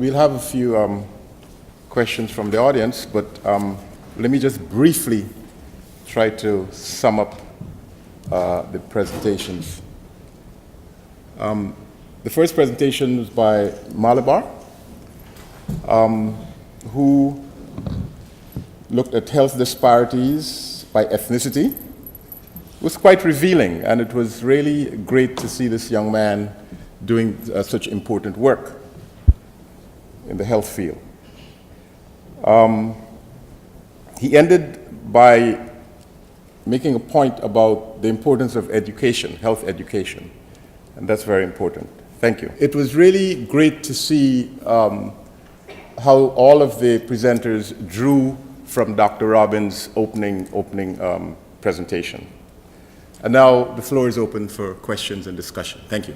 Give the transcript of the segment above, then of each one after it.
We'll have a few questions from the audience, but let me just briefly try to sum up the presentations. The first presentation was by Malabar, who looked at health disparities by ethnicity. It was quite revealing, and it was really great to see this young man doing such important work in the health field. He ended by making a point about the importance of education, health education, and that's very important. Thank you. It was really great to see how all of the presenters drew from Dr. Robbins' opening presentation. And now the floor is open for questions and discussion. Thank you.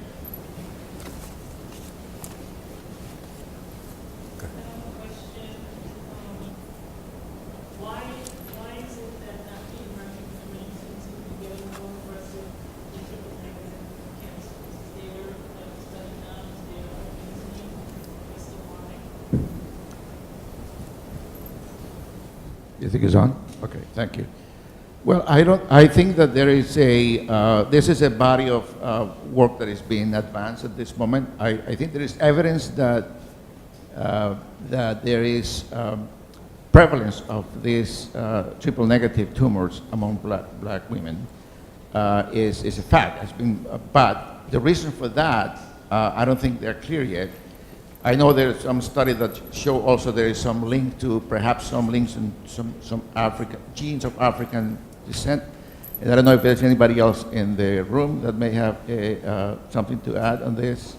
You think it's on? Okay, thank you. Well, I think that there is this is a body of work that is being advanced at this moment. I think there is evidence that that there is prevalence of these triple negative tumors among black women is a fact. Has been, but the reason for that, I don't think they're clear yet. I know there's some study that show also there is some link to perhaps some links in some genes of African descent. And I don't know if there's anybody else in the room that may have something to add on this.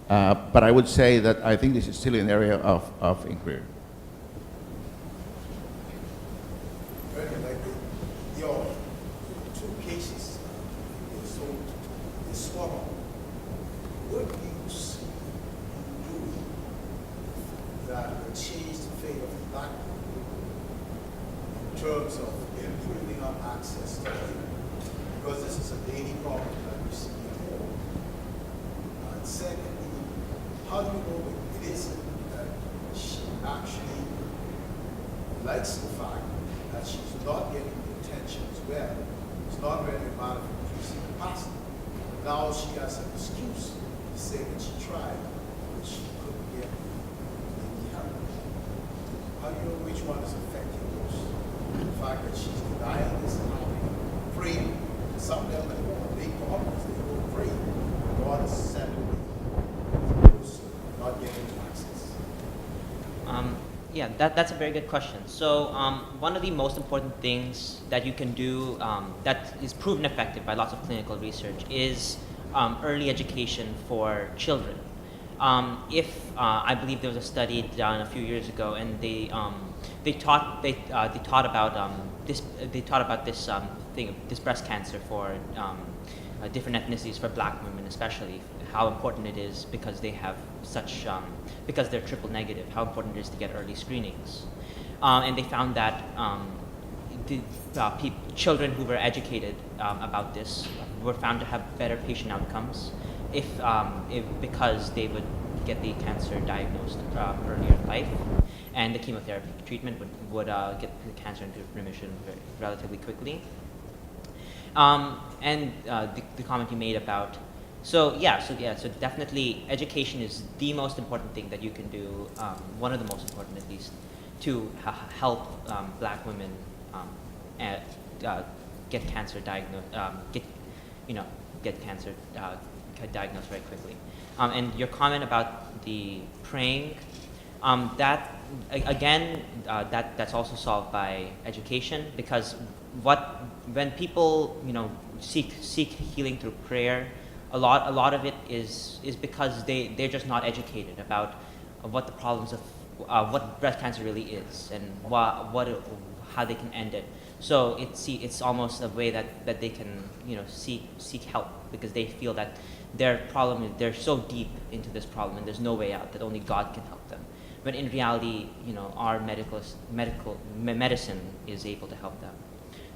But I would say that I think this is still an area of inquiry. Your two cases is so swallow. What do you see doing that will change the fate of the black people in terms of improving our access to healing? Because this is a daily problem that we see at home. And secondly, how do you know it isn't that she actually likes the fact that she's not getting the attention as well? It's not really a matter of increasing capacity. Now she has an excuse to say that she tried, but she couldn't get any help. How do you know which one is affecting most? The fact that she's denying this and praying. Some of them have big problems, they go pray. God is sending those not getting access. Yeah, that's a very good question. So one of the most important things that you can do that is proven effective by lots of clinical research is early education for children. I believe there was a study done a few years ago, and they taught about this breast cancer for different ethnicities, for black women especially, how important it is because they have such because they're triple negative, how important it is to get early screenings. And they found that children who were educated about this were found to have better patient outcomes because they would get the cancer diagnosed earlier in life, and the chemotherapy treatment would get the cancer into remission relatively quickly. And the comment you made about so definitely education is the most important thing that you can do, one of the most important at least, to help black women get cancer diagnosed, get cancer diagnosed very quickly. And your comment about the praying, that's also solved by education, because when people seek healing through prayer, a lot of it is because they're just not educated about what the problems of what breast cancer really is and how they can end it. So it's almost a way that they can seek help, because they feel that their problem, they're so deep into this problem and there's no way out, that only God can help them. But in reality, our medicine is able to help them.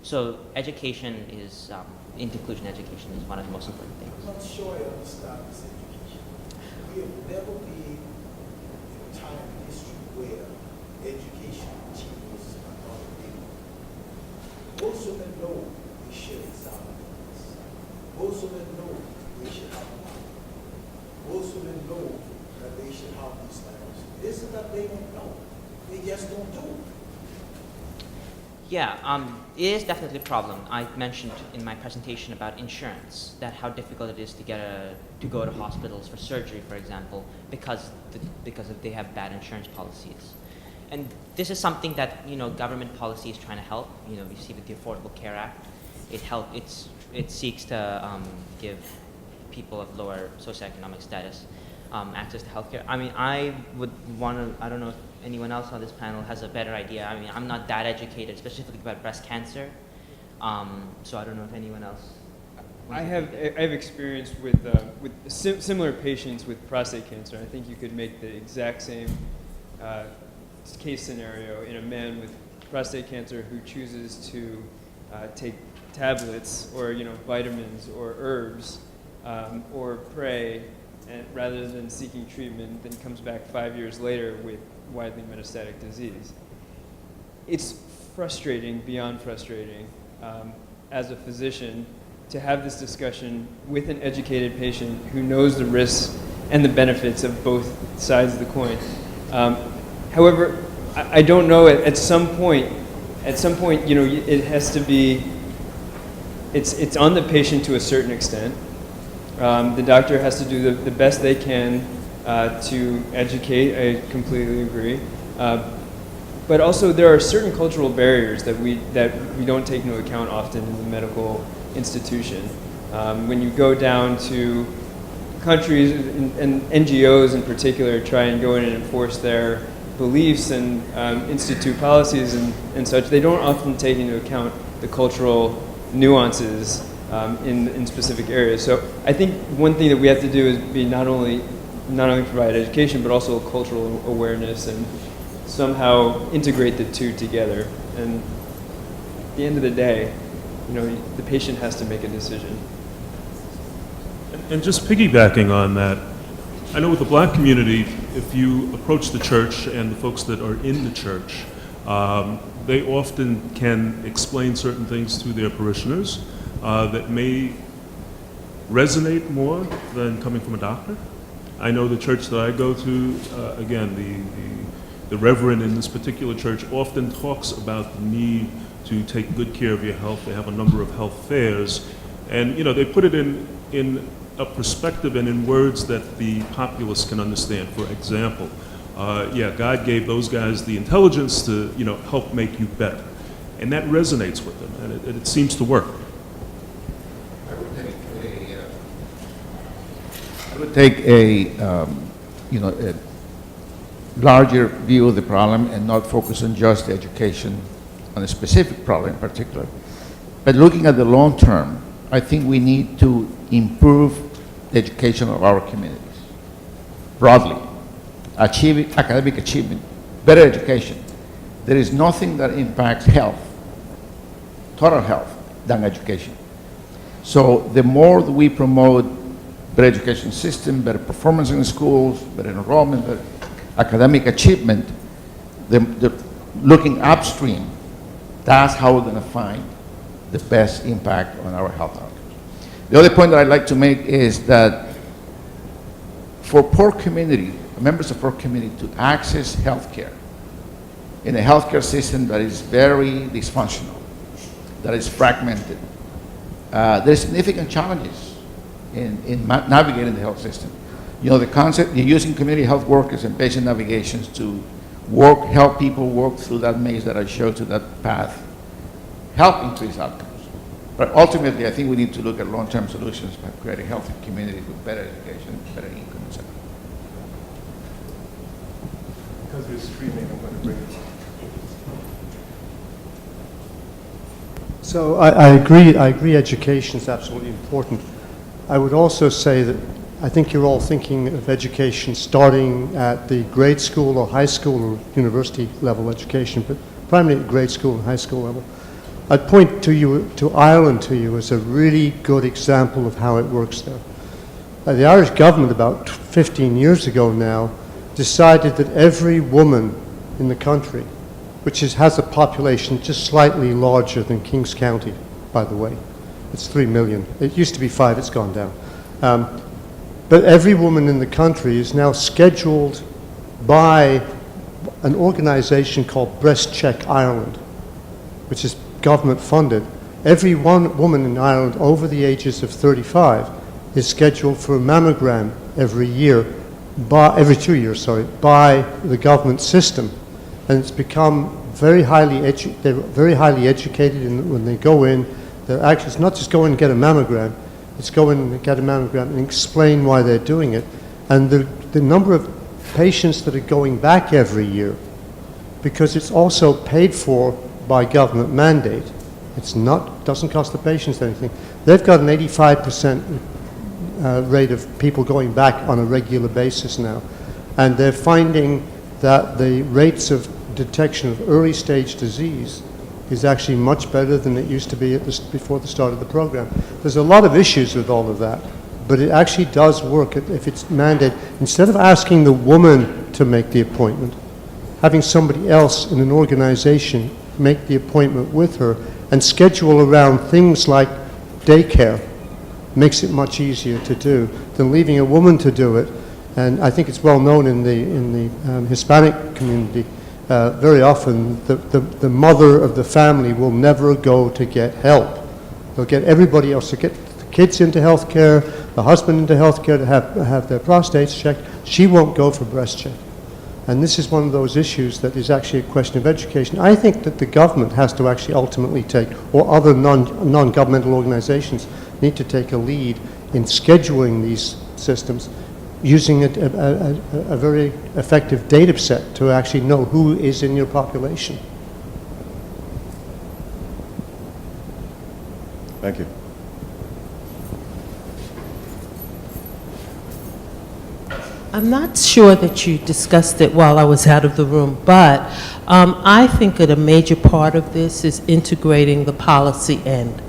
So education is, inclusion education is one of the most important things. I'm not sure I understand this education. We have never been in a these letters. It isn't that they don't know. They just don't do it. Yeah, it is definitely a problem. I mentioned in my presentation about insurance, that how difficult it is to to go to hospitals for surgery, for example, because they have bad insurance policies. And this is something that, government policy is trying to help. You see with the Affordable Care Act, it seeks to give people of lower socioeconomic status access to healthcare. I mean, I would want to, I don't know if anyone else on this panel has a better idea. I mean, I'm not that educated specifically about breast cancer, so I don't know if anyone else. I have experience with similar patients with prostate cancer. I think you could make the exact same case scenario in a man with prostate cancer who chooses to take tablets or vitamins or herbs or pray, and rather than seeking treatment, then comes back 5 years later with widely metastatic disease. It's frustrating, beyond frustrating, as a physician, to have this discussion with an educated patient who knows the risks and the benefits of both sides of the coin. However, I don't know, at some point, it has to be, it's on the patient to a certain extent. The doctor has to do the best they can to educate. I completely agree. But also, there are certain cultural barriers that we don't take into account often in the medical institution. When you go down to countries and NGOs in particular try and go in and enforce their beliefs and institute policies and such, they don't often take into account the cultural nuances in specific areas. So I think one thing that we have to do is be not only provide education, but also cultural awareness and somehow integrate the two together. And at the end of the day, the patient has to make a decision. And just piggybacking on that, I know with the black community, if you approach the church and the folks that are in the church, they often can explain certain things to their parishioners that may resonate more than coming from a doctor. I know the church that I go to, again, the reverend in this particular church often talks about the need to take good care of your health. They have a number of health fairs, and they put it in a perspective and in words that the populace can understand. For example, God gave those guys the intelligence to help make you better, and that resonates with them, and it seems to work. I would take a larger view of the problem and not focus on just education on a specific problem in particular. But looking at the long term, I think we need to improve the education of our communities broadly, achieving academic achievement, better education. There is nothing that impacts health, total health, than education. So the more that we promote better education system, better performance in the schools, better enrollment, better academic achievement, looking upstream, that's how we're going to find the best impact on our health outcomes. The other point that I'd like to make is that for poor community, members of poor community to access health care in a healthcare system that is very dysfunctional, that is fragmented, there's significant challenges in navigating the health system. The concept, you're using community health workers and patient navigations to help people work through that maze that I showed to that path, help increase outcomes. But ultimately, I think we need to look at long-term solutions by creating healthy communities with better education, better income, etc. Because we're streaming, I'm going to bring it. So I agree education is absolutely important. I would also say that I think you're all thinking of education starting at the grade school or high school or university level education, but primarily at grade school and high school level. I'd point to Ireland to you as a really good example of how it works there. The Irish government about 15 years ago now decided that every woman in the country, which has a population just slightly larger than Kings County, by the way, it's 3 million. It used to be 5, it's gone down. But every woman in the country is now scheduled by an organization called Breast Check Ireland, which is government funded. Every one woman in Ireland over the ages of 35 is scheduled for a mammogram every 2 years, by the government system. And it's become they're very highly educated, and when they go in, it's not just go in and get a mammogram, it's go in and get a mammogram and explain why they're doing it. And the number of patients that are going back every year, because it's also paid for by government mandate. Doesn't cost the patients anything. They've got an 85% rate of people going back on a regular basis now. And they're finding that the rates of detection of early stage disease is actually much better than it used to be before the start of the program. There's a lot of issues with all of that, but it actually does work if it's mandated. Instead of asking the woman to make the appointment, having somebody else in an organization make the appointment with her and schedule around things like daycare makes it much easier to do than leaving a woman to do it. And I think it's well known in the Hispanic community. Very often, the mother of the family will never go to get help. They'll get everybody else to get the kids into health care, the husband into health care to have their prostates checked. She won't go for breast check. And this is one of those issues that is actually a question of education. I think that the government has to actually ultimately take, or other non-governmental organizations need to take a lead in scheduling these systems using a very effective data set to actually know who is in your population. Thank you. I'm not sure that you discussed it while I was out of the room, but I think that a major part of this is integrating the policy end.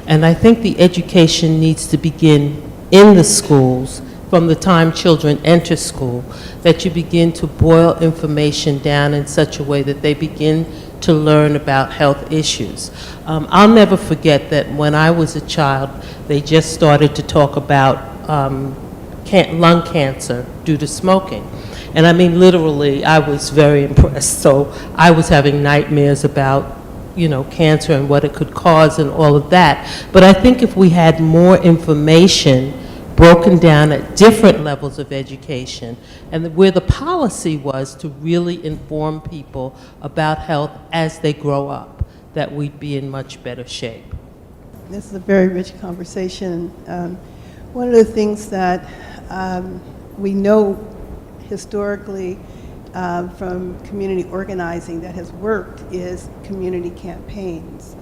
And I think the education needs to begin in the schools from the time children enter school, that you begin to boil information down in such a way that they begin to learn about health issues. I'll never forget that when I was a child, they just started to talk about lung cancer due to smoking. And I mean, literally, I was very impressed. So I was having nightmares about, cancer and what it could cause and all of that. But I think if we had more information broken down at different levels of education, and where the policy was to really inform people about health as they grow up, that we'd be in much better shape. This is a very rich conversation. One of the things that we know historically from community organizing that has worked is community campaigns.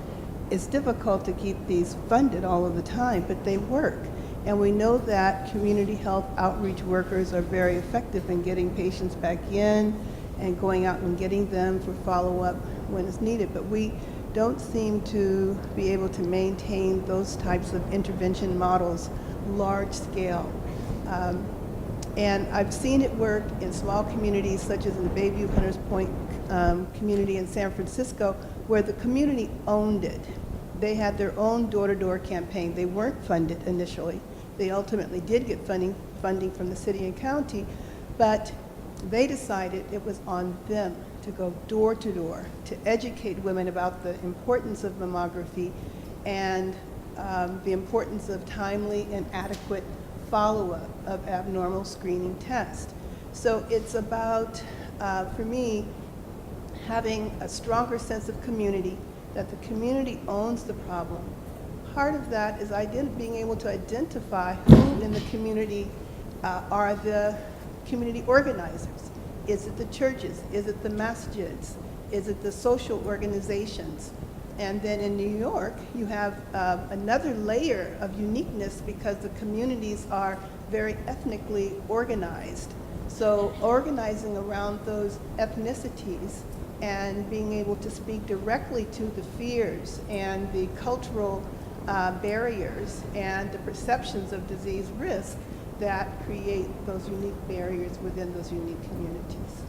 It's difficult to keep these funded all of the time, but they work. And we know that community health outreach workers are very effective in getting patients back in and going out and getting them for follow-up when it's needed. But we don't seem to be able to maintain those types of intervention models large scale. And I've seen it work in small communities such as in the Bayview Hunters Point community in San Francisco, where the community owned it. They had their own door-to-door campaign. They weren't funded initially. They ultimately did get funding from the city and county, but they decided it was on them to go door to door to educate women about the importance of mammography and the importance of timely and adequate follow-up of abnormal screening tests. So it's about, for me, having a stronger sense of community, that the community owns the problem. Part of that is being able to identify who in the community are the community organizers. Is it the churches? Is it the masjids? Is it the social organizations? And then in New York, you have another layer of uniqueness because the communities are very ethnically organized. So organizing around those ethnicities and being able to speak directly to the fears and the cultural barriers and the perceptions of disease risk that create those unique barriers within those unique communities.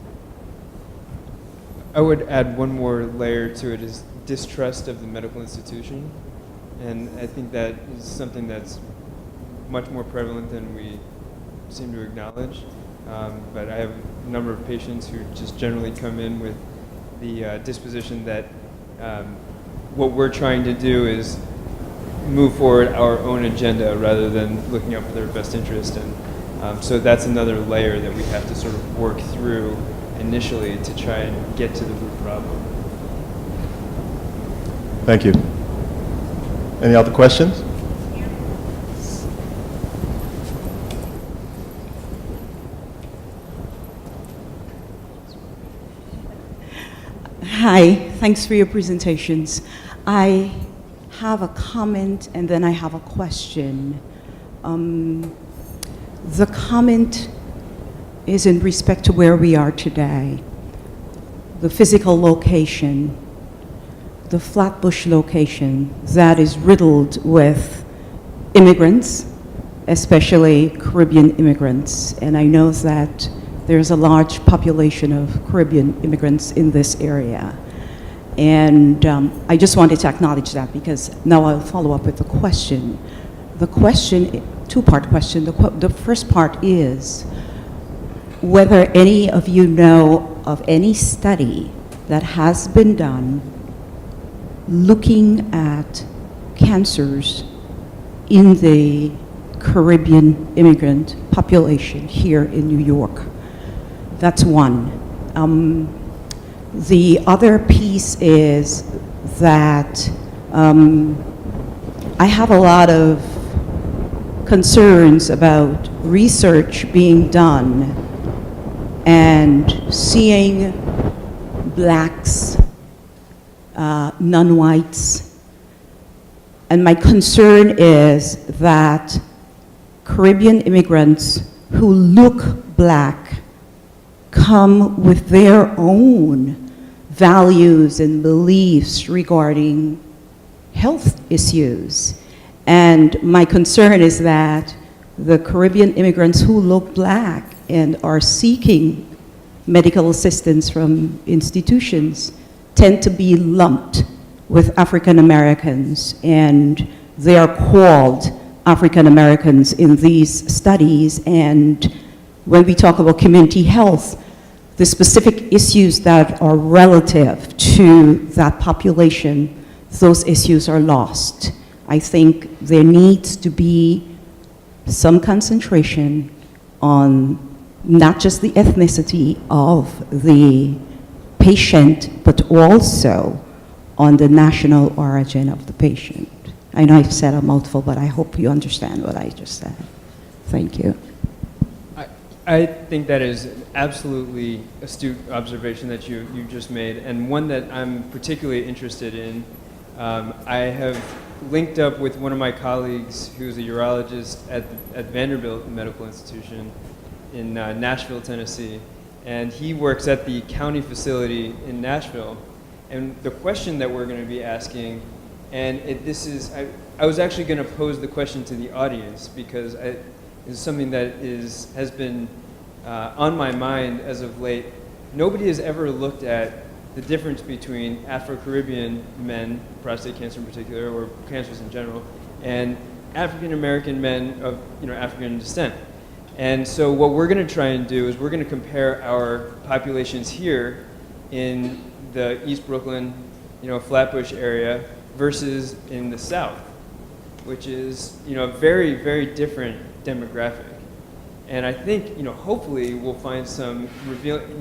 I would add one more layer to it, is distrust of the medical institution. And I think that is something that's much more prevalent than we seem to acknowledge. But I have a number of patients who just generally come in with the disposition that what we're trying to do is move forward our own agenda rather than looking out for their best interest. And so that's another layer that we have to sort of work through initially to try and get to the root problem. Thank you. Any other questions? Hi, thanks for your presentations. I have a comment and then I have a question. The comment is in respect to where we are today. The physical location, the Flatbush location that is riddled with immigrants, especially Caribbean immigrants. And I know that there's a large population of Caribbean immigrants in this area. And I just wanted to acknowledge that because now I'll follow up with the question. The question, two-part question. The first part is whether any of you know of any study that has been done looking at cancers in the Caribbean immigrant population here in New York. That's one. The other piece is that I have a lot of concerns about research being done and seeing blacks, non-whites, and my concern is that Caribbean immigrants who look black come with their own values and beliefs regarding health issues. And my concern is that the Caribbean immigrants who look black and are seeking medical assistance from institutions tend to be lumped with African Americans, and they are called African Americans in these studies. And when we talk about community health, the specific issues that are relative to that population, those issues are lost. I think there needs to be some concentration on not just the ethnicity of the patient, but also on the national origin of the patient. I know I've said a mouthful, but I hope you understand what I just said. Thank you. I think that is an absolutely astute observation that you just made, and one that I'm particularly interested in. I have linked up with one of my colleagues who's a urologist at Vanderbilt Medical Institution in Nashville, Tennessee, and he works at the county facility in Nashville. And the question that we're going to be asking, and I was actually going to pose the question to the audience because is something that has been on my mind as of late. Nobody has ever looked at the difference between Afro-Caribbean men, prostate cancer in particular, or cancers in general, and African-American men of African descent. And so what we're going to try and do is we're going to compare our populations here in the East Brooklyn, Flatbush area versus in the South, which is a very, very different demographic. And I think, hopefully we'll find some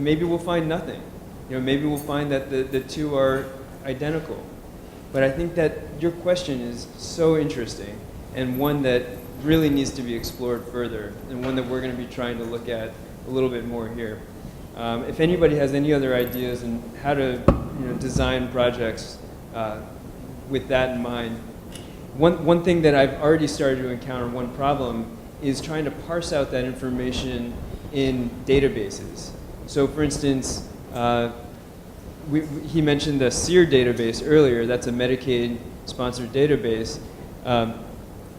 maybe we'll find nothing. Maybe we'll find that the two are identical. But I think that your question is so interesting and one that really needs to be explored further and one that we're going to be trying to look at a little bit more here. If anybody has any other ideas on how to design projects with that in mind, one thing that I've already started to encounter, one problem, is trying to parse out that information in databases. So for instance, he mentioned the SEER database earlier. That's a Medicaid-sponsored database.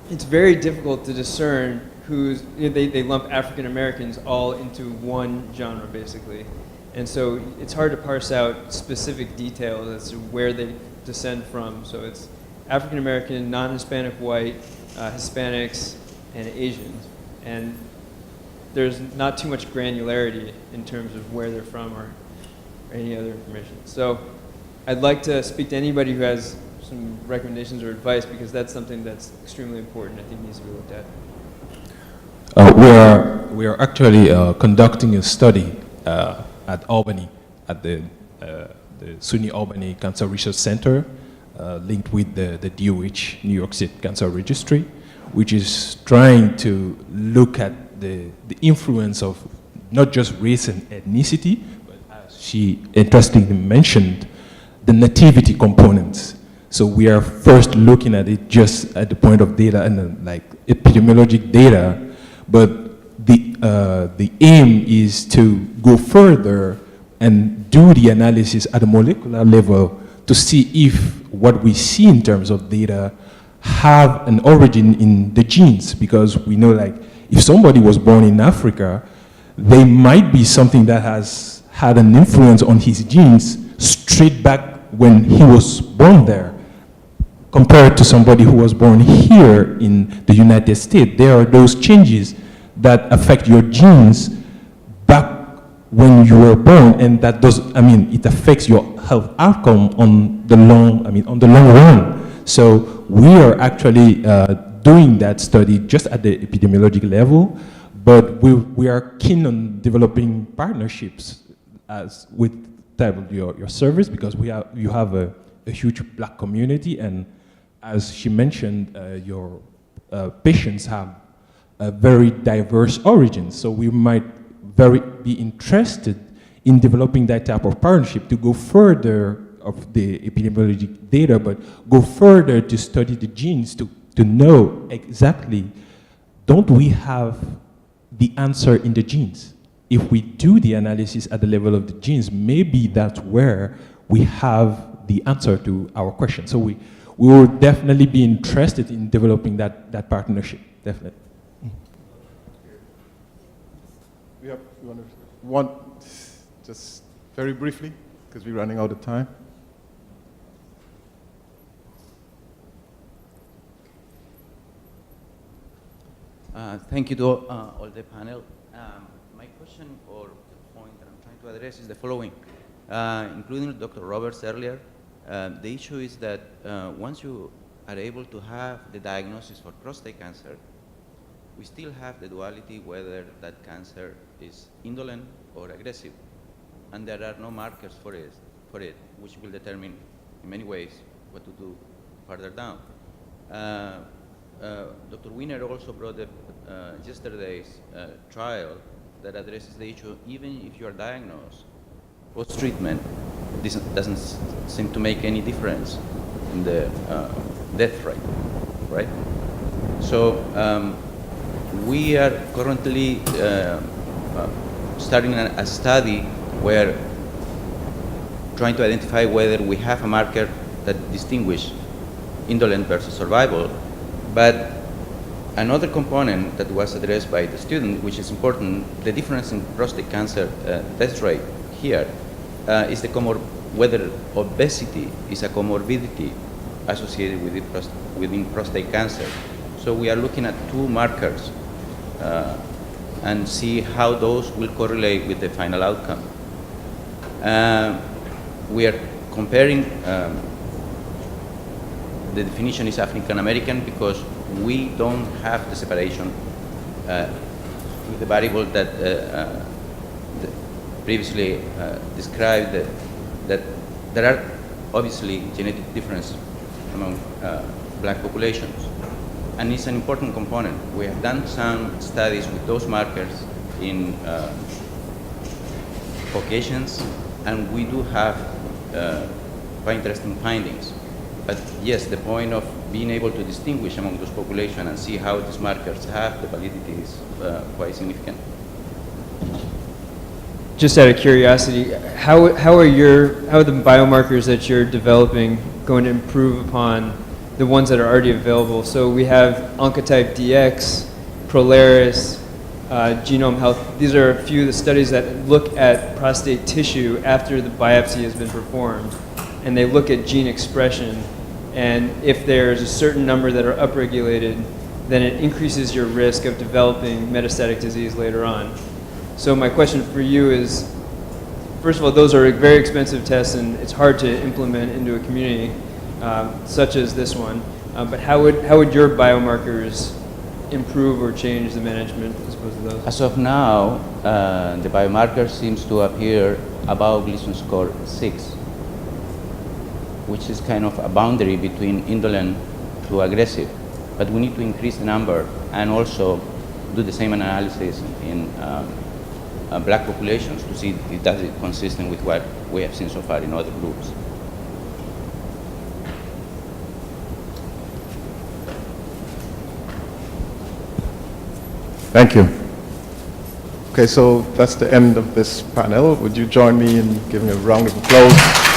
It's very difficult to discern they lump African Americans all into one genre, basically. And so it's hard to parse out specific details as to where they descend from. So it's African American, non-Hispanic white, Hispanics, and Asians. And there's not too much granularity in terms of where they're from or any other information. So I'd like to speak to anybody who has some recommendations or advice, because that's something that's extremely important. I think needs to be looked at. We are actually conducting a study at Albany, at the SUNY Albany Cancer Research Center, linked with the DOH, New York State Cancer Registry, which is trying to look at the influence of not just race and ethnicity, but as she interestingly mentioned, the nativity components. So we are first looking at it just at the point of data and like epidemiologic data, but the aim is to go further and do the analysis at a molecular level to see if what we see in terms of data have an origin in the genes, because we know like if somebody was born in Africa, they might be something that has had an influence on his genes straight back when he was born there, compared to somebody who was born here in the United States. There are those changes that affect your genes back when you were born, and that does, it affects your health outcome on the long run. So we are actually doing that study just at the epidemiologic level, but we are keen on developing partnerships with your service, because you have a huge Black community, and as she mentioned, your patients have a very diverse origins. So we might be interested in developing that type of partnership to go further of the epidemiologic data, but go further to study the genes to know exactly, don't we have the answer in the genes? If we do the analysis at the level of the genes, maybe that's where we have the answer to our question. So we will definitely be interested in developing that partnership, definitely. One, just very briefly, because we're running out of time. Thank you to all the panel. My question, or the point that I'm trying to address, is the following. Including Dr. Roberts earlier, the issue is that once you are able to have the diagnosis for prostate cancer, we still have the duality whether that cancer is indolent or aggressive, and there are no markers for it, which will determine in many ways what to do further down. Dr. Wiener also brought up yesterday's trial that addresses the issue, even if you are diagnosed, post-treatment, this doesn't seem to make any difference in the death rate, right? So we are currently starting a study where trying to identify whether we have a marker that distinguishes indolent versus survival. But another component that was addressed by the student, which is important, the difference in prostate cancer death rate here is whether obesity is a comorbidity associated within prostate cancer. So we are looking at two markers and see how those will correlate with the final outcome. We are comparing, the definition is African American because we don't have the separation with the variable that previously described, that there are obviously genetic differences among Black populations. And it's an important component. We have done some studies with those markers in Caucasians, and we do have quite interesting findings. But yes, the point of being able to distinguish among those populations and see how these markers have the validity is quite significant. Just out of curiosity, how are the biomarkers that you're developing going to improve upon the ones that are already available? So we have Oncotype DX, Prolaris, Genome Health. These are a few of the studies that look at prostate tissue after the biopsy has been performed, and they look at gene expression, and if there's a certain number that are upregulated, then it increases your risk of developing metastatic disease later on. So my question for you is, first of all, those are very expensive tests, and it's hard to implement into a community such as this one. But how would your biomarkers improve or change the management as opposed to those? As of now, the biomarker seems to appear above Gleason score 6, which is kind of a boundary between indolent to aggressive. But we need to increase the number and also do the same analysis in black populations to see if that is consistent with what we have seen so far in other groups. Thank you. Okay, so that's the end of this panel. Would you join me in giving a round of applause?